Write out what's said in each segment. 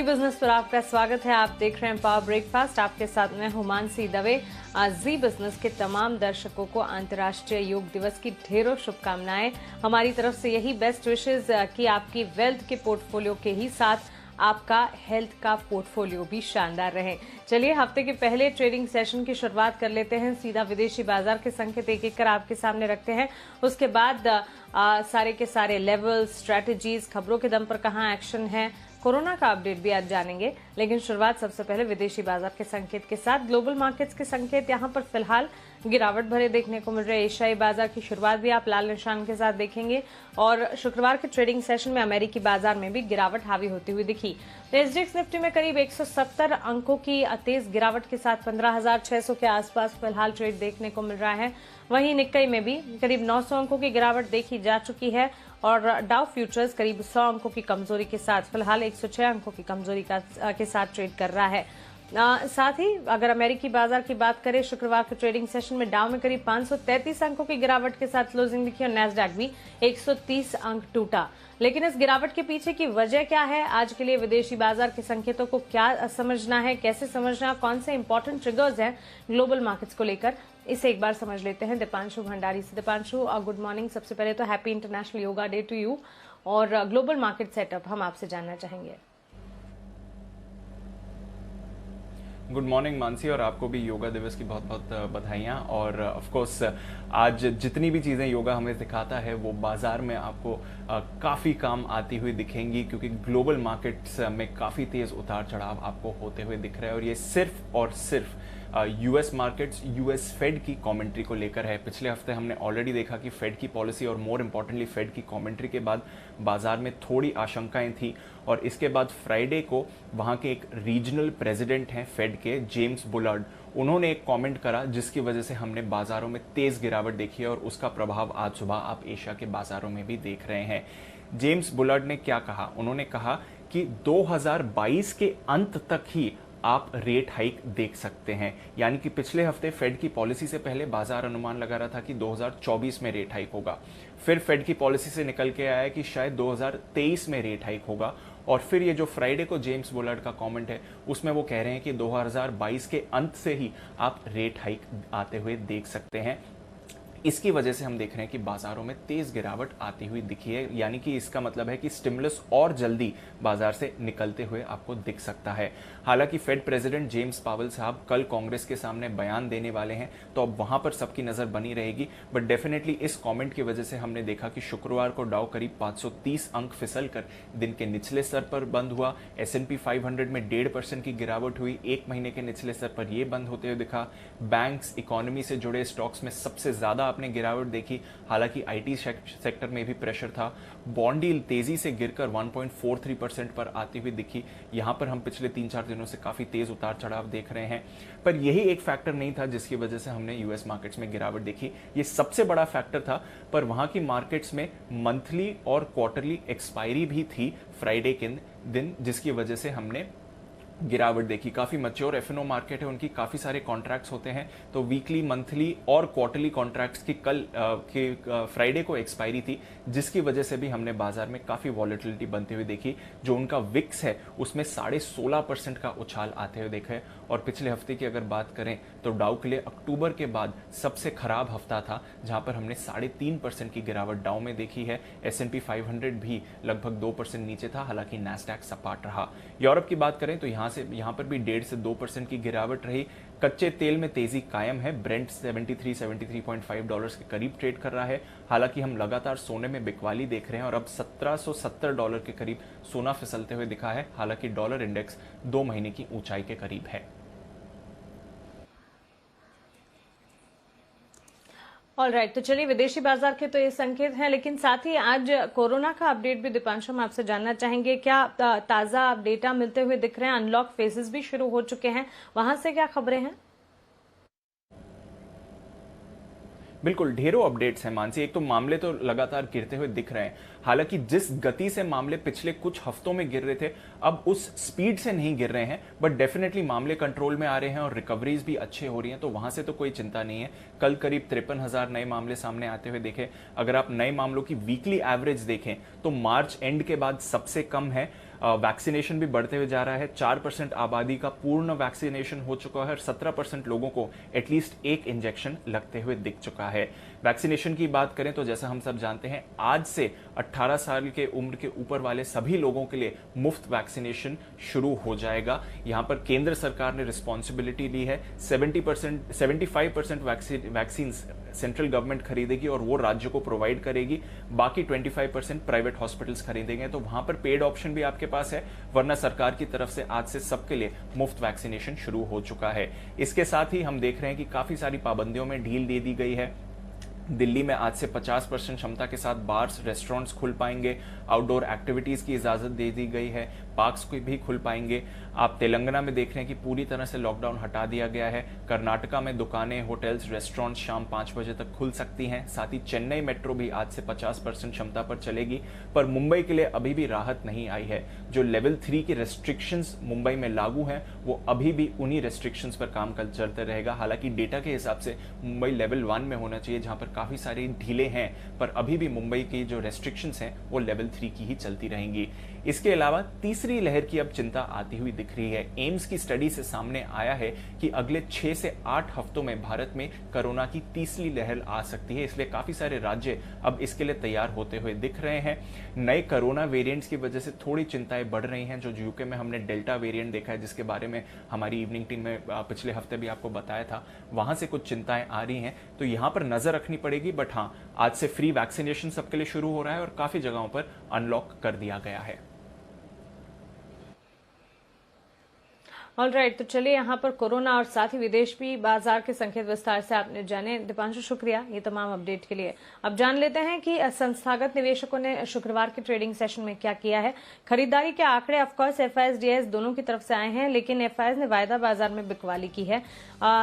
जी business पर आपका स्वागत है। आप देख रहे हैं पावर ब्रेकफास्ट। आपके साथ में हूं मानसी दवे। जी बिजनेस के तमाम दर्शकों को अंतर्राष्ट्रीय योग दिवस की ढेरों शुभकामनाएं। हमारी तरफ से यही बेस्ट विशेष कि आपकी वेल्थ के पोर्टफोलियो के ही साथ आपका हेल्थ का पोर्टफोलियो भी शानदार रहे। चलिए हफ्ते के पहले ट्रेडिंग सेशन की शुरुआत कर लेते हैं। सीधा विदेशी बाजार के संकेत एक एक कर आपके सामने रखते हैं। उसके बाद सारे के सारे लेवल, स्ट्रेटजीज, खबरों के दम पर कहां एक्शन है, कोरोना का अपडेट भी आज जानेंगे। लेकिन शुरुआत सबसे पहले विदेशी बाजार के संकेत के साथ। ग्लोबल मार्केट्स के संकेत यहां पर फिलहाल गिरावट भरे देखने को मिल रहे हैं। एशियाई बाजार की शुरुआत भी आप लाल निशान के साथ देखेंगे और शुक्रवार के ट्रेडिंग सेशन में अमेरिकी बाजार में भी गिरावट हावी होती हुई दिखी। एसजीएक्स निफ्टी में करीब 170 अंकों की तेज गिरावट के साथ 15,600 के आसपास फिलहाल ट्रेड देखने को मिल रहा है। वहीं निक्कई में भी करीब 900 अंकों की गिरावट देखी जा चुकी है और डाउ फ्यूचर्स करीब 100 अंकों की कमजोरी के साथ फिलहाल 106 अंकों की कमजोरी के साथ ट्रेड कर रहा है। साथ ही अगर अमेरिकी बाजार की बात करें, शुक्रवार के ट्रेडिंग सेशन में डाउ में करीब 533 अंकों की गिरावट के साथ क्लोजिंग दिखी और नैस्डैक भी 130 अंक टूटा। लेकिन इस गिरावट के पीछे की वजह क्या है? आज के लिए विदेशी बाजार के संकेतों को क्या समझना है, कैसे समझना है, कौन से इंपॉर्टेंट ट्रिगर्स हैं ग्लोबल मार्केट्स को लेकर, इसे एक बार समझ लेते हैं दीपांशु भंडारी से। Deepanshu, good morning. सबसे पहले तो happy international yoga day to you और ग्लोबल मार्केट सेटअप हम आपसे जानना चाहेंगे। गुड मॉर्निंग मानसी, और आपको भी योगा दिवस की बहुत बहुत बधाइयाँ। और ऑफ कोर्स आज जितनी भी चीज़ें योगा हमें सिखाता है वो बाजार में आपको काफ़ी काम आती हुई दिखेंगी, क्योंकि ग्लोबल मार्केट्स में काफ़ी तेज़ उतार चढ़ाव आपको होते हुए दिख रहे हैं। और ये सिर्फ और सिर्फ यूएस मार्केट्स, यूएस फेड की कमेंट्री को लेकर है। पिछले हफ्ते हमने ऑलरेडी देखा कि फेड की पॉलिसी और मोर इम्पोर्टेंटली फेड की कमेंट्री के बाद बाजार में थोड़ी आशंकाएं थी। और इसके बाद फ्राइडे को वहां के एक रीजनल प्रेसिडेंट हैं फेड के, जेम्स बुलार्ड, उन्होंने एक कमेंट करा जिसकी वजह से हमने बाजारों में तेज गिरावट देखी है और उसका प्रभाव आज सुबह आप एशिया के बाजारों में भी देख रहे हैं। जेम्स बुलार्ड ने क्या कहा? उन्होंने कहा कि 2022 के अंत तक ही आप रेट हाइक देख सकते हैं। यानी कि पिछले हफ्ते फेड की पॉलिसी से पहले बाजार अनुमान लगा रहा था कि 2024 में रेट हाइक होगा। फिर फेड की पॉलिसी से निकल के आया कि शायद 2023 में रेट हाइक होगा। और फिर ये जो फ्राइडे को जेम्स बुलार्ड का कमेंट है उसमें वो कह रहे हैं कि 2022 के अंत से ही आप रेट हाइक आते हुए देख सकते हैं। इसकी वजह से हम देख रहे हैं कि बाजारों में तेज गिरावट आती हुई दिखी है। यानी कि इसका मतलब है कि स्टिमुलस और जल्दी बाजार से निकलते हुए आपको दिख सकता है। हालांकि फेड प्रेसिडेंट जेम्स पावेल साहब कल कांग्रेस के सामने बयान देने वाले हैं, तो अब वहां पर सबकी नजर बनी रहेगी। बट डेफिनेटली इस कमेंट की वजह से हमने देखा कि शुक्रवार को डाउ करीब 530 अंक फिसल कर दिन के निचले स्तर पर बंद हुआ। S&P 500 में 1.5% की गिरावट हुई, एक महीने के निचले स्तर पर यह बंद होते हुए दिखा। बैंक्स, इकोनॉमी से जुड़े स्टॉक्स में सबसे ज्यादा आपने गिरावट देखी। हालांकि आईटी सेक्टर में भी प्रेशर था। बॉन्ड यील्ड तेजी से गिरकर 1.43% पर आती हुई दिखी। यहां पर हम पिछले 3-4 दिनों से काफी तेज उतार चढ़ाव देख रहे हैं। पर यही एक फैक्टर नहीं था जिसकी वजह से हमने यूएस मार्केट्स में गिरावट देखी। ये सबसे बड़ा फैक्टर था, पर वहां की मार्केट्स में मंथली और क्वार्टरली एक्सपायरी भी थी फ्राइडे के दिन, जिसकी वजह से हमने गिरावट देखी। काफी मैच्योर एफएनओ मार्केट है, उनकी काफी सारे कॉन्ट्रैक्ट्स होते हैं, तो वीकली, मंथली और क्वार्टरली कॉन्ट्रैक्ट्स की कल फ्राइडे को एक्सपायरी थी, जिसकी वजह से भी हमने बाजार में काफी वॉलेटिलिटी बनती हुई देखी। जो उनका विक्स है उसमें 16.5% का उछाल आते हुए देखा है। और पिछले हफ्ते की अगर बात करें तो डाउ के लिए अक्टूबर के बाद सबसे खराब हफ्ता था, जहां पर हमने 3.5% की गिरावट डाउ में देखी है। S&P 500 भी लगभग 2% नीचे था, हालांकि नैस्डैक सपाट रहा। यूरोप की बात करें तो यहां पर भी 1.5 से 2% की गिरावट रही। कच्चे तेल में तेजी कायम है। ब्रेंट 73.5 डॉलर्स के करीब ट्रेड कर रहा है। हालांकि हम लगातार सोने में बिकवाली देख रहे हैं और अब $1770 के करीब सोना फिसलते हुए दिखा है। हालांकि डॉलर इंडेक्स 2 महीने की ऊंचाई के करीब है। ऑलराइट, तो चलिए विदेशी बाजार के तो ये संकेत हैं, लेकिन साथ ही आज कोरोना का अपडेट भी दीपांशु हम आपसे जानना चाहेंगे। क्या ताजा डेटा मिलते हुए दिख रहे हैं? अनलॉक फेजेस भी शुरू हो चुके हैं, वहां से क्या खबरें हैं? बिल्कुल, ढेरों अपडेट्स हैं मानसी। एक तो मामले तो लगातार गिरते हुए दिख रहे हैं। हालांकि जिस गति से मामले पिछले कुछ हफ्तों में गिर रहे थे, अब उस स्पीड से नहीं गिर रहे हैं, बट डेफिनेटली मामले कंट्रोल में आ रहे हैं और रिकवरीज भी अच्छे हो रही हैं, तो वहां से तो कोई चिंता नहीं है। कल करीब 53,000 नए मामले सामने आते हुए देखे। अगर आप नए मामलों की वीकली एवरेज देखें तो मार्च एंड के बाद सबसे कम है। वैक्सीनेशन भी बढ़ते हुए जा रहा है। 4% आबादी का पूर्ण वैक्सीनेशन हो चुका है और 17% लोगों को एटलीस्ट एक इंजेक्शन लगते हुए दिख चुका है। वैक्सीनेशन की बात करें तो जैसा हम सब जानते हैं, आज से 18 साल के उम्र के ऊपर वाले सभी लोगों के लिए मुफ्त वैक्सीनेशन शुरू हो जाएगा। यहां पर केंद्र सरकार ने रिस्पॉन्सिबिलिटी ली है। 75% वैक्सीन सेंट्रल गवर्नमेंट खरीदेगी और वो राज्य को प्रोवाइड करेगी। बाकी 25% प्राइवेट हॉस्पिटल्स खरीदेंगे। तो वहां पर पेड ऑप्शन भी आपके पास है, वरना सरकार की तरफ से आज से सबके लिए मुफ्त वैक्सीनेशन शुरू हो चुका है। इसके साथ ही हम देख रहे हैं कि काफी सारी पाबंदियों में ढील दे दी गई है। दिल्ली में आज से 50% क्षमता के साथ बार्स, रेस्टोरेंट्स खुल पाएंगे। आउटडोर एक्टिविटीज की इजाजत दे दी गई है। पार्क्स को भी खुल पाएंगे। आप तेलंगाना में देख रहे हैं कि पूरी तरह से लॉकडाउन हटा दिया गया है। कर्नाटका में दुकानें, होटल्स, रेस्टोरेंट्स शाम 5 बजे तक खुल सकती हैं। साथ ही चेन्नई मेट्रो भी आज से 50% क्षमता पर चलेगी। पर मुंबई के लिए अभी भी राहत नहीं आई है। जो लेवल 3 की रेस्ट्रिक्शंस मुंबई में लागू हैं, वो अभी भी उन्हीं रेस्ट्रिक्शंस पर काम चलते रहेगा। हालांकि डेटा के हिसाब से मुंबई लेवल 1 में होना चाहिए, जहां पर काफी सारी ढीले हैं, पर अभी भी मुंबई की जो रेस्ट्रिक्शंस हैं वो लेवल 3 की ही चलती रहेंगी। इसके अलावा तीसरी लहर की अब चिंता आती हुई दिख रही है। एम्स की स्टडी से सामने आया है कि अगले 6 से 8 हफ्तों में भारत में कोरोना की तीसरी लहर आ सकती है। इसलिए काफी सारे राज्य अब इसके लिए तैयार होते हुए दिख रहे हैं। नए कोरोना वेरिएंट्स की वजह से थोड़ी चिंताएं बढ़ रही हैं। जो यूके में हमने डेल्टा वेरिएंट देखा है, जिसके बारे में हमारी इवनिंग टीम में पिछले हफ्ते भी आपको बताया था, वहां से कुछ चिंताएं आ रही हैं। तो यहां पर नजर रखनी पड़ेगी। बट हाँ, आज से फ्री वैक्सीनेशन सबके लिए शुरू हो रहा है और काफी जगहों पर अनलॉक कर दिया गया है। ऑलराइट, तो चलिए यहाँ पर कोरोना और साथ ही विदेशी बाजार के संकेत विस्तार से आपने जाने। दीपांशु, शुक्रिया ये तमाम अपडेट के लिए। अब जान लेते हैं कि संस्थागत निवेशकों ने शुक्रवार के ट्रेडिंग सेशन में क्या किया है। खरीदारी के आंकड़े ऑफकोर्स एफआईएस डीआईएस दोनों की तरफ से आए हैं, लेकिन एफआईएस ने वायदा बाजार में बिकवाली की है।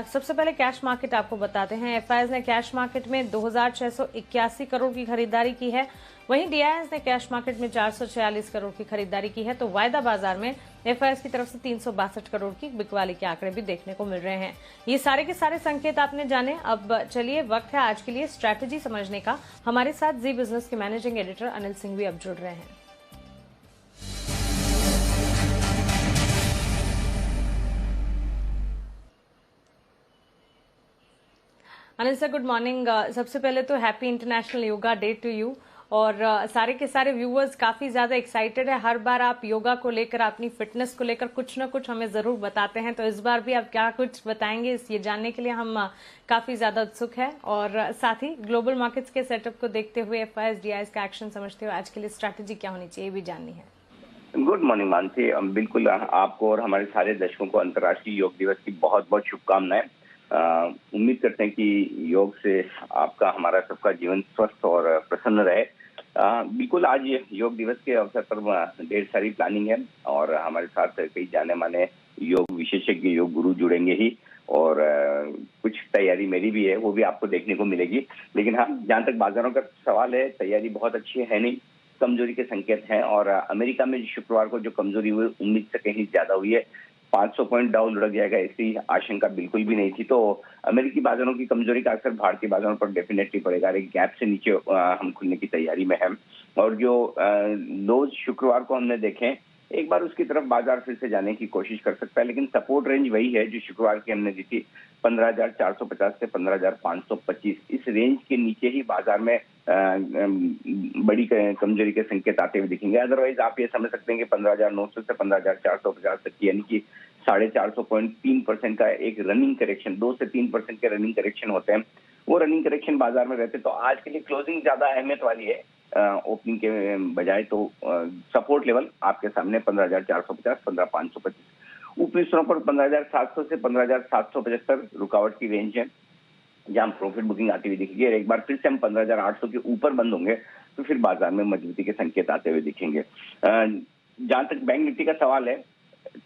सबसे पहले कैश मार्केट आपको बताते हैं। एफआईएस ने कैश मार्केट में 2681 करोड़ की खरीदारी की है। वहीं डीआईएस ने कैश मार्केट में 446 करोड़ की खरीदारी की है। तो वायदा बाजार में एफआईएस की तरफ से 362 करोड़ की बिकवाली के आंकड़े भी देखने को मिल रहे हैं। ये सारे के सारे संकेत आपने जाने। अब चलिए वक्त है आज के लिए स्ट्रैटेजी समझने का। हमारे साथ जी बिजनेस के मैनेजिंग एडिटर अनिल सिंह भी अब जुड़ रहे हैं। Anil sir, good morning. सबसे पहले तो happy international yoga day to you. और सारे के सारे व्यूअर्स काफी ज्यादा एक्साइटेड है। हर बार आप योगा को लेकर, अपनी फिटनेस को लेकर कुछ ना कुछ हमें जरूर बताते हैं, तो इस बार भी आप क्या कुछ बताएंगे, ये जानने के लिए हम काफी ज्यादा उत्सुक है। और साथ ही ग्लोबल मार्केट्स के सेटअप को देखते हुए, एफआईएस डीआईएस का एक्शन समझते हुए आज के लिए स्ट्रैटेजी क्या होनी चाहिए, ये भी जाननी है। Good morning Mansi. बिल्कुल, आपको और हमारे सारे दर्शकों को अंतर्राष्ट्रीय योग दिवस की बहुत बहुत शुभकामनाएं। उम्मीद करते हैं कि योग से आपका, हमारा सबका जीवन स्वस्थ और प्रसन्न रहे। बिल्कुल, आज योग दिवस के अवसर पर ढेर सारी प्लानिंग है और हमारे साथ कई जाने माने योग विशेषज्ञ, योग गुरु जुड़ेंगे ही। और कुछ तैयारी मेरी भी है, वो भी आपको देखने को मिलेगी। लेकिन हाँ, जहाँ तक बाजारों का सवाल है, तैयारी बहुत अच्छी है नहीं, कमजोरी के संकेत हैं। और अमेरिका में शुक्रवार को जो कमजोरी हुई, उम्मीद से कहीं ज्यादा हुई है। 500 पॉइंट डाउन लुढ़क जाएगा, ऐसी आशंका बिल्कुल भी नहीं थी। तो अमेरिकी बाजारों की कमजोरी का असर भारतीय बाजारों पर डेफिनेटली पड़ेगा। एक गैप से नीचे हम खुलने की तैयारी में है। और जो लोज शुक्रवार को हमने देखे, एक बार उसकी तरफ बाजार फिर से जाने की कोशिश कर सकता है। लेकिन सपोर्ट रेंज वही है जो शुक्रवार की हमने दी थी, 15,450 से 15,525। इस रेंज के नीचे ही बाजार में बड़ी कमजोरी के संकेत आते हुए दिखेंगे। अदरवाइज आप ये समझ सकते हैं कि 15,900 से 15,450 तक की, यानी कि 450.3% का एक रनिंग करेक्शन, 2 से 3% के रनिंग करेक्शन होते हैं, वो रनिंग करेक्शन बाजार में रहते हैं। तो आज के लिए क्लोजिंग ज्यादा अहमियत वाली है ओपनिंग के बजाय। तो सपोर्ट लेवल आपके सामने 15,450, 15,525। ऊपरी स्तरों पर 15,700 से 15,775 रुकावट की रेंज है, जहां प्रॉफिट बुकिंग आती हुई दिखेगी। और एक बार फिर से हम 15,800 के ऊपर बंद होंगे तो फिर बाजार में मजबूती के संकेत आते हुए दिखेंगे। जहां तक बैंक निफ्टी का सवाल है,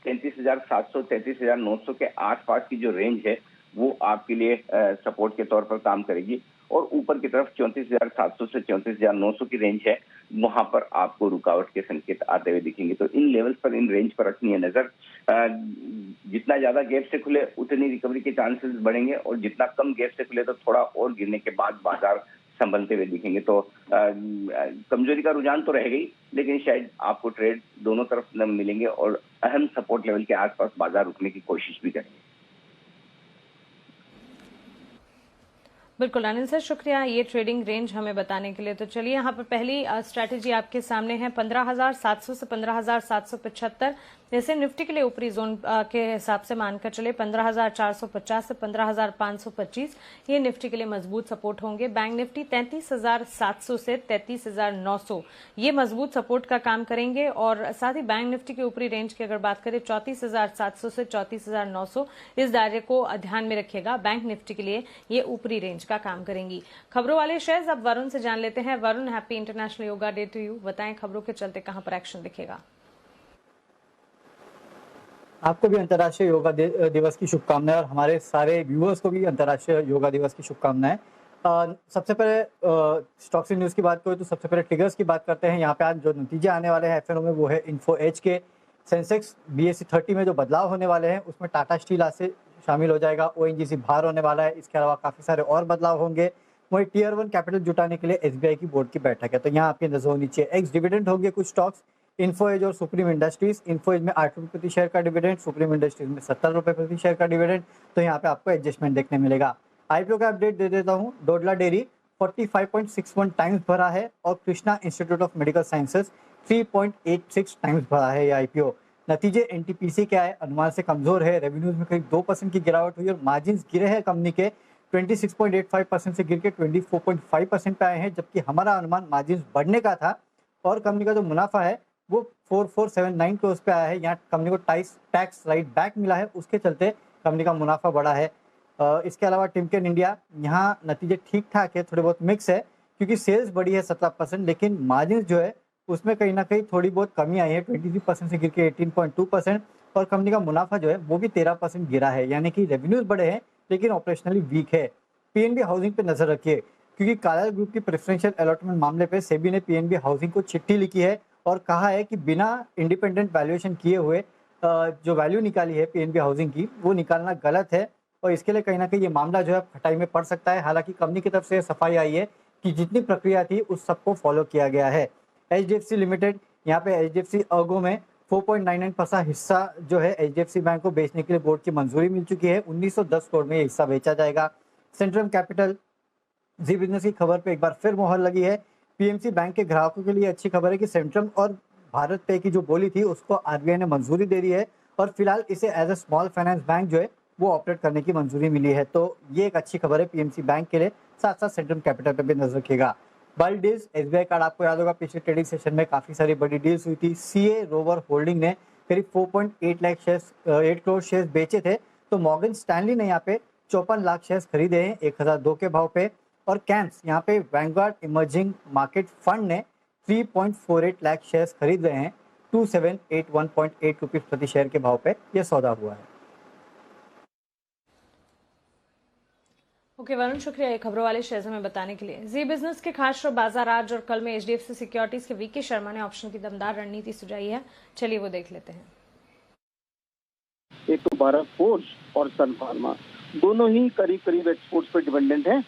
33,700, 33,900 के आसपास की जो रेंज है, वो आपके लिए सपोर्ट के तौर पर काम करेगी। और ऊपर की तरफ 34,700 से 34,900 की रेंज है, वहां पर आपको रुकावट के संकेत आते हुए दिखेंगे। तो इन लेवल्स पर, इन रेंज पर रखनी है नजर। जितना ज्यादा गैप से खुले उतनी रिकवरी के चांसेस बढ़ेंगे, और जितना कम गैप से खुले तो थोड़ा और गिरने के बाद बाजार संभलते हुए दिखेंगे। तो कमजोरी का रुझान तो रहेगा ही, लेकिन शायद आपको ट्रेड दोनों तरफ न मिलेंगे और अहम सपोर्ट लेवल के आसपास बाजार रुकने की कोशिश भी करेंगे। बिल्कुल अनिल सर, शुक्रिया ये ट्रेडिंग रेंज हमें बताने के लिए। तो चलिए यहाँ पर पहली स्ट्रैटेजी आपके सामने है 15,700 से 15,775। जैसे निफ्टी के लिए ऊपरी जोन के हिसाब से मानकर चले 15,450 से 15,525 ये निफ्टी के लिए मजबूत सपोर्ट होंगे। बैंक निफ्टी 33,700 से 33,900 ये मजबूत सपोर्ट का काम करेंगे। और साथ ही बैंक निफ्टी की ऊपरी रेंज की अगर बात करें 34,700 से 34,900 इस दायरे को ध्यान में रखिएगा। बैंक निफ्टी के लिए ये ऊपरी रेंज का काम करेंगी। खबरों वाले शेयर्स अब वरुण से जान लेते हैं। Varun, happy international yoga day to you. बताएं खबरों के चलते कहां पर एक्शन दिखेगा? आपको भी अंतर्राष्ट्रीय योगा दिवस की शुभकामनाएं और हमारे सारे व्यूअर्स को भी अंतर्राष्ट्रीय योगा दिवस की शुभकामनाएं। सबसे पहले स्टॉक्स न्यूज की बात करें तो सबसे पहले ट्रिगर्स की बात करते हैं। यहाँ पे आज जो नतीजे आने वाले हैं एफएनओ में वो है इन्फो एज के। सेंसेक्स BSE 30 में जो बदलाव होने वाले हैं उसमें टाटा स्टील आज से शामिल हो जाएगा। ONGC बाहर होने वाला है। इसके अलावा काफ़ी सारे और बदलाव होंगे। वही Tier 1 कैपिटल जुटाने के लिए SBI की बोर्ड की बैठक है, तो यहाँ आपकी नजर होनी चाहिए। एक्स डिविडेंड होंगे कुछ स्टॉक्स, इन्फो एज और सुप्रीम इंडस्ट्रीज। इन्फो एज में 8 रुपये प्रति शेयर का डिविडेंड, सुप्रीम इंडस्ट्रीज में 70 रुपये प्रति शेयर का डिविडेंड। तो यहाँ पे आपको एडजस्टमेंट देखने मिलेगा। IPO का अपडेट दे देता हूँ। डोडला डेयरी 45.61 टाइम्स भरा है और Krishna institute of medical sciences 3.86 times भरा है ये IPO। नतीजे NTPC क्या है, अनुमान से कमजोर है। रेवेन्यूज में करीब 2% की गिरावट हुई और मार्जिन गिरे हैं कंपनी के 26.85% से गिर के 24.5% पे आए हैं, जबकि हमारा अनुमान मार्जिन बढ़ने का था। और कंपनी का जो मुनाफा है वो 4479 करोड़ पे आया है। यहाँ कंपनी को टैक्स राइट बैक मिला है, उसके चलते कंपनी का मुनाफा बढ़ा है। इसके अलावा टिमकेन इंडिया, यहाँ नतीजे ठीक ठाक है, थोड़े बहुत मिक्स है क्योंकि सेल्स बढ़ी है 17%, लेकिन मार्जिन जो है उसमें कहीं ना कहीं थोड़ी बहुत कमी आई है, 23% से गिर के 18.2%। और कंपनी का मुनाफा जो है वो भी 13% गिरा है, यानी कि रेवेन्यूज बढ़े हैं लेकिन ऑपरेशनली वीक है। PNB हाउसिंग पे नजर रखिए क्योंकि काला ग्रुप की प्रेफरेंशियल अलॉटमेंट मामले पे सेबी ने PNB हाउसिंग को चिट्ठी लिखी है और कहा है कि बिना इंडिपेंडेंट वैल्यूएशन किए हुए जो वैल्यू निकाली है PNB हाउसिंग की वो निकालना गलत है और इसके लिए कहीं ना कहीं ये मामला जो है खटाई में पड़ सकता है। हालांकि कंपनी की तरफ से सफाई आई है कि जितनी प्रक्रिया थी उस सबको फॉलो किया गया है। HDFC लिमिटेड, यहाँ पे HDFC अर्गो में 4.99% हिस्सा जो है HDFC बैंक को बेचने के लिए बोर्ड की मंजूरी मिल चुकी है। 1910 करोड़ में ये हिस्सा बेचा जाएगा। सेंट्रम कैपिटल जी बिजनेस की खबर पे एक बार फिर मोहर लगी है। PMC बैंक के ग्राहकों के लिए अच्छी खबर है कि सेंट्रम और भारत पे की जो बोली थी उसको RBI ने मंजूरी दे दी है और फिलहाल इसे as a small finance bank जो है वो ऑपरेट करने की मंजूरी मिली है। तो ये एक अच्छी खबर है PMC बैंक के लिए। साथ साथ सेंट्रम कैपिटल पे भी नजर रखिएगा। बड़ी डील्स, SBI कार्ड आपको याद होगा पिछले ट्रेडिंग सेशन में काफी सारी बड़ी डील्स हुई थी। CA रोवर होल्डिंग ने करीब 4.8 लाख शेयर्स 8 करोड़ शेयर्स बेचे थे। तो मॉर्गन स्टैनली ने यहाँ पे 54 लाख शेयर्स खरीदे हैं 1002 के भाव पे। और कैंप्स यहाँ पे वैंगार्ड इमर्जिंग मार्केट फंड ने 3.48 लाख शेयर्स खरीद रहे हैं 2781.8 रुपीज प्रति शेयर के भाव पे यह सौदा हुआ है। ओके वरुण, शुक्रिया ये खबरों वाले शेयर्स हमें बताने के लिए। जी बिजनेस के खास शो बाजार आज और कल में HDFC सिक्योरिटीज के VK शर्मा ने ऑप्शन की दमदार रणनीति सुझाई है, चलिए वो देख लेते हैं। एक तो भारत फोर्ज और सन फार्मा दोनों ही करीब करीब एक्सपोर्ट्स पर डिपेंडेंट हैं।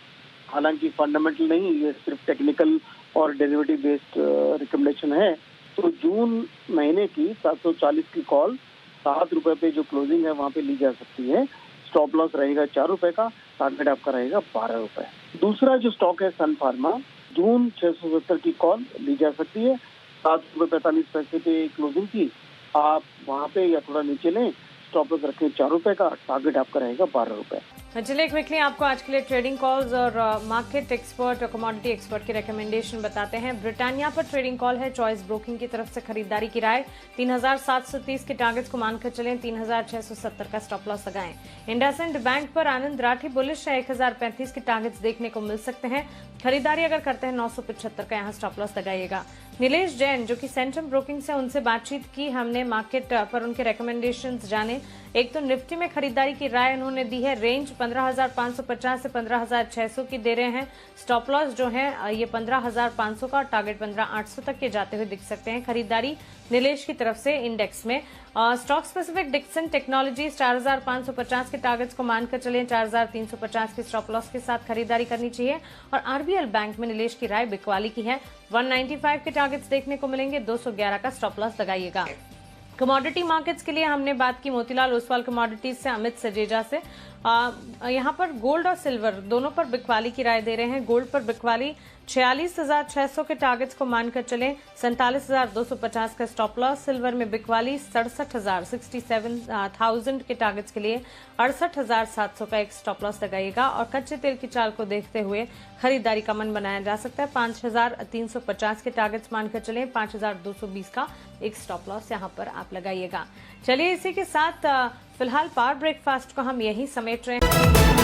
हालांकि फंडामेंटल नहीं, ये सिर्फ टेक्निकल और डेरिवेटिव बेस्ड रिकमेंडेशन है। तो जून महीने की 740 की कॉल 7 रुपए पे जो क्लोजिंग है वहाँ पे ली जा सकती है। स्टॉप लॉस रहेगा 4 रुपए का, टारगेट आपका रहेगा 12 रुपए। दूसरा जो स्टॉक है सन फार्मा, जून 670 की कॉल ली जा सकती है। 7.45 पे क्लोजिंग की, आप वहाँ पे या थोड़ा नीचे लें, स्टॉप लॉस रखें 4 रुपए का, टारगेट आपका रहेगा 12 रुपए। चलिए क्विकली आपको आज के लिए ट्रेडिंग कॉल्स और मार्केट एक्सपर्ट और कमोडिटी एक्सपर्ट की रिकमेंडेशन बताते हैं। ब्रिटानिया पर ट्रेडिंग कॉल है, चॉइस ब्रोकिंग की तरफ से खरीदारी की राय। 3730 के टारगेट्स को मानकर चलें, 3670 का स्टॉप लॉस लगाएं। इंडसइंड बैंक पर आनंद राठी बुलिश है, 1035 के टारगेट्स देखने को मिल सकते हैं। खरीदारी अगर करते हैं 975 का यहाँ स्टॉप लॉस लगाइएगा। नीलेश जैन जो कि सेंट्रम ब्रोकिंग से, उनसे बातचीत की हमने, मार्केट पर उनके रिकमेंडेशंस जाने। एक तो निफ्टी में खरीदारी की राय उन्होंने दी है, रेंज 15,550 से 15,600 की दे रहे हैं। स्टॉप लॉस जो है ये 15,500 का, टारगेट 15,800 तक के जाते हुए दिख सकते हैं। खरीदारी नीलेश की तरफ से इंडेक्स में। स्टॉक स्पेसिफिक डिक्सन टेक्नोलॉजीज 4,550 के टारगेट्स को मानकर चलें, 4,350 के स्टॉप लॉस के साथ खरीदारी करनी चाहिए। और आरबीएल बैंक में नीलेश की राय बिकवाली की है, 195 के टारगेट्स देखने को मिलेंगे, 211 का स्टॉप लॉस लगाइएगा। कमोडिटी मार्केट्स के लिए हमने बात की मोतीलाल ओसवाल कमोडिटीज से, अमित सजेजा से। यहाँ पर गोल्ड और सिल्वर दोनों पर बिकवाली की राय दे रहे हैं। गोल्ड पर बिकवाली 46,600 के टारगेट्स को मानकर चलें, 47,250 का स्टॉप लॉस। सिल्वर में बिकवाली 67,000 के टारगेट्स के लिए 68,700 का एक स्टॉप लॉस लगाइएगा। और कच्चे तेल की चाल को देखते हुए खरीदारी का मन बनाया जा सकता है, 5,350 के टारगेट्स मानकर चलें, 5,220 का एक स्टॉप लॉस यहाँ पर आप लगाइएगा। चलिए इसी के साथ फिलहाल पावर ब्रेकफास्ट को हम यही समेट रहे हैं।